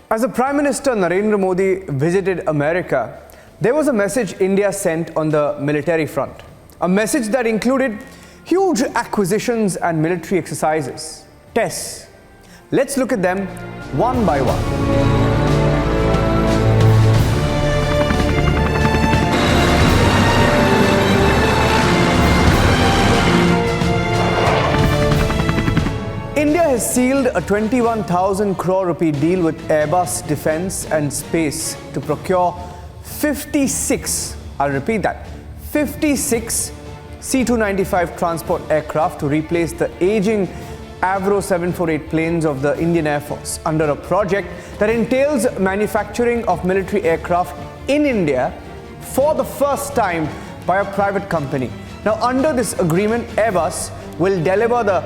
As the Prime Minister Narendra Modi visited America, there was a message India sent on the military front. A message that included huge acquisitions and military exercises, tests. Let's look at them one by one. India has sealed a 21,000 crore rupee deal with Airbus Defence and Space to procure 56, I'll repeat that, 56 C-295 transport aircraft to replace the aging Avro 748 planes of the Indian Air Force under a project that entails manufacturing of military aircraft in India for the first time by a private company. Now, under this agreement, Airbus will deliver the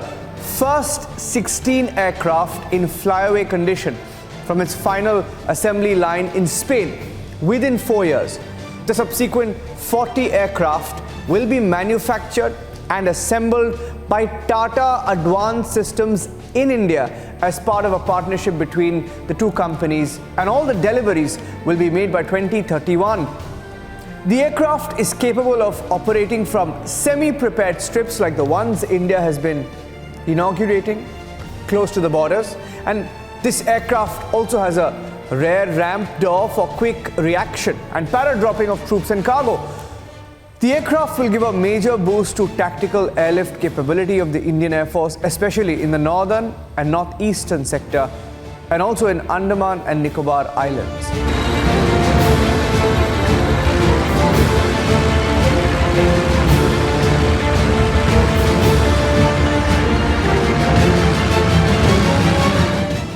first 16 aircraft in flyaway condition from its final assembly line in Spain within 4 years. The subsequent 40 aircraft will be manufactured and assembled by Tata Advanced Systems in India as part of a partnership between the two companies, and all the deliveries will be made by 2031. The aircraft is capable of operating from semi-prepared strips like the ones India has been inaugurating close to the borders, and this aircraft also has a rear ramp door for quick reaction and para-dropping of troops and cargo. The aircraft will give a major boost to tactical airlift capability of the Indian Air Force, especially in the northern and northeastern sector, and also in Andaman and Nicobar Islands.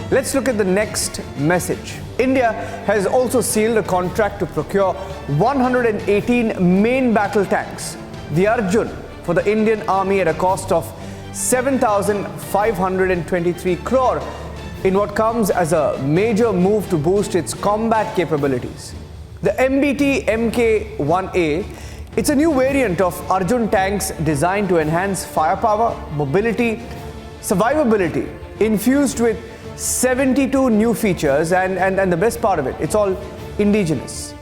Let's look at the next message. India has also sealed a contract to procure 118 main battle tanks, the Arjun, for the Indian Army at a cost of 7,523 crore in what comes as a major move to boost its combat capabilities. The MBT Mk1A, it's a new variant of Arjun tanks designed to enhance firepower, mobility, survivability, infused with 72 new features, and the best part of it, it's all indigenous.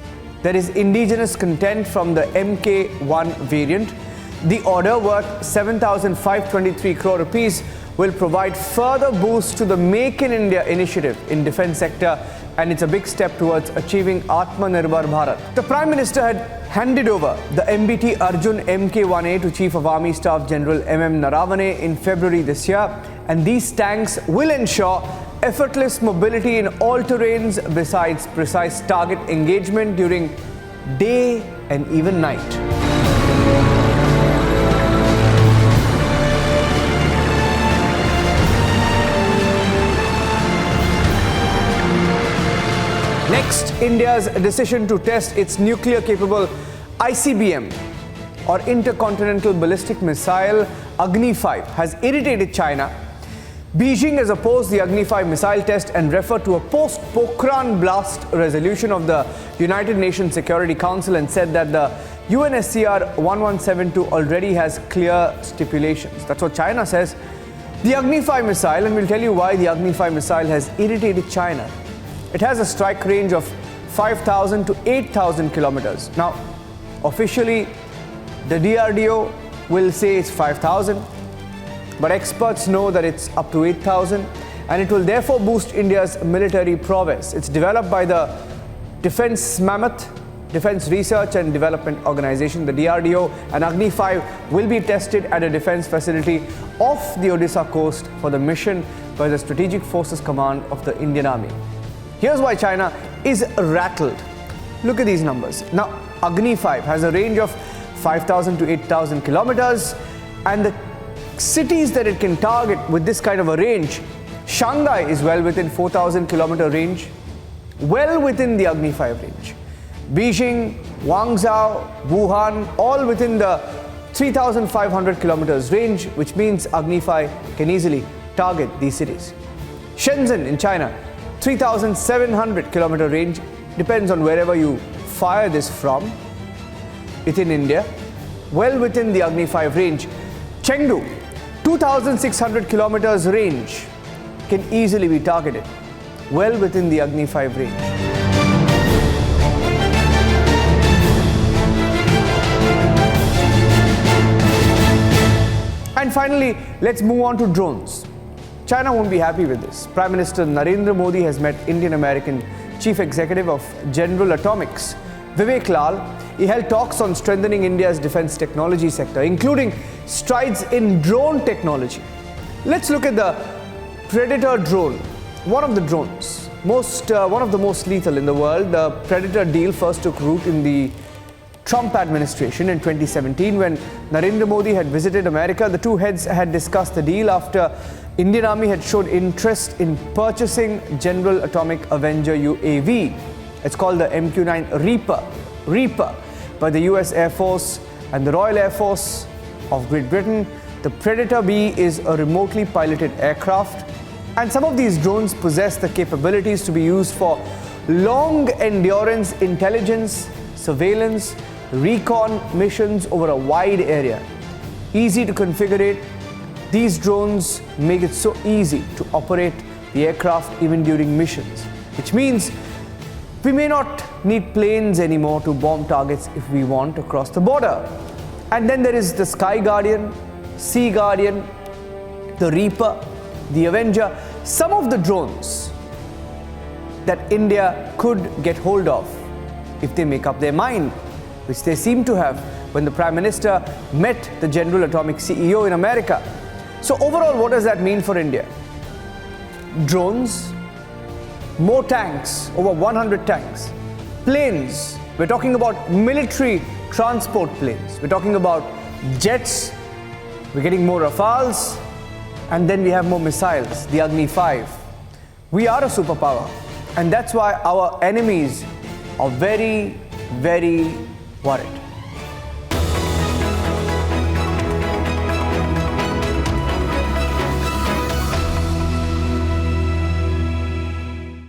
There is indigenous content from the Mk1 variant. The order, worth 7,523 crore rupees, will provide further boost to the Make in India initiative in defense sector, and it's a big step towards achieving Atmanirbhar Bharat. The Prime Minister had handed over the MBT Arjun Mk1A to Chief of Army Staff General MM Naravane in February this year, and these tanks will ensure effortless mobility in all terrains, besides precise target engagement during day and even night. Next, India's decision to test its nuclear-capable ICBM, or Intercontinental Ballistic Missile, Agni 5, has irritated China. Beijing has opposed the Agni 5 missile test and referred to a post-Pokhran blast resolution of the United Nations Security Council and said that the UNSCR 1172 already has clear stipulations. That's what China says. The Agni 5 missile, and we'll tell you why the Agni 5 missile has irritated China. It has a strike range of 5,000 to 8,000 kilometers. Now, officially, the DRDO will say it's 5,000, but experts know that it's up to 8,000, and it will therefore boost India's military prowess. It's developed by the Defense Mammoth Defense Research and Development Organization, the DRDO, and Agni 5 will be tested at a defense facility off the Odisha coast for the mission by the Strategic Forces Command of the Indian Army. Here's why China is rattled. Look at these numbers. Now, Agni 5 has a range of 5,000 to 8,000 kilometers, and the cities that it can target with this kind of a range, Shanghai is well within 4,000 kilometer range, well within the Agni 5 range. Beijing, Guangzhou, Wuhan, all within the 3,500 kilometers range, which means Agni 5 can easily target these cities. Shenzhen in China, 3,700 kilometer range, depends on wherever you fire this from. Within India, well within the Agni 5 range. Chengdu, 2,600 kilometers range, can easily be targeted. well within the Agni 5 range. And finally, let's move on to drones. China won't be happy with this. Prime Minister Narendra Modi has met Indian-American Chief Executive of General Atomics, Vivek Lal. He held talks on strengthening India's defense technology sector, including strides in drone technology. Let's look at the Predator drone, one of the drones, one of the most lethal in the world. The Predator deal first took root in the Trump administration in 2017 when Narendra Modi had visited America. The two heads had discussed the deal after Indian Army had showed interest in purchasing General Atomic Avenger UAV. It's called the MQ-9 Reaper by the US Air Force and the Royal Air Force of Great Britain. The Predator B is a remotely piloted aircraft, and some of these drones possess the capabilities to be used for long endurance intelligence, surveillance, recon missions over a wide area. Easy to configure. These drones make it so easy to operate the aircraft even during missions, which means we may not need planes anymore to bomb targets if we want across the border. And then there is the Sky Guardian, Sea Guardian, the Reaper, the Avenger, some of the drones that India could get hold of if they make up their mind, which they seem to have when the Prime Minister met the General Atomic CEO in America. So overall, what does that mean for India? Drones, more tanks, over 100 tanks, planes, we're talking about military transport planes, we're talking about jets, we're getting more Rafales, and then we have more missiles, the Agni 5. We are a superpower, and that's why our enemies are very, very worried.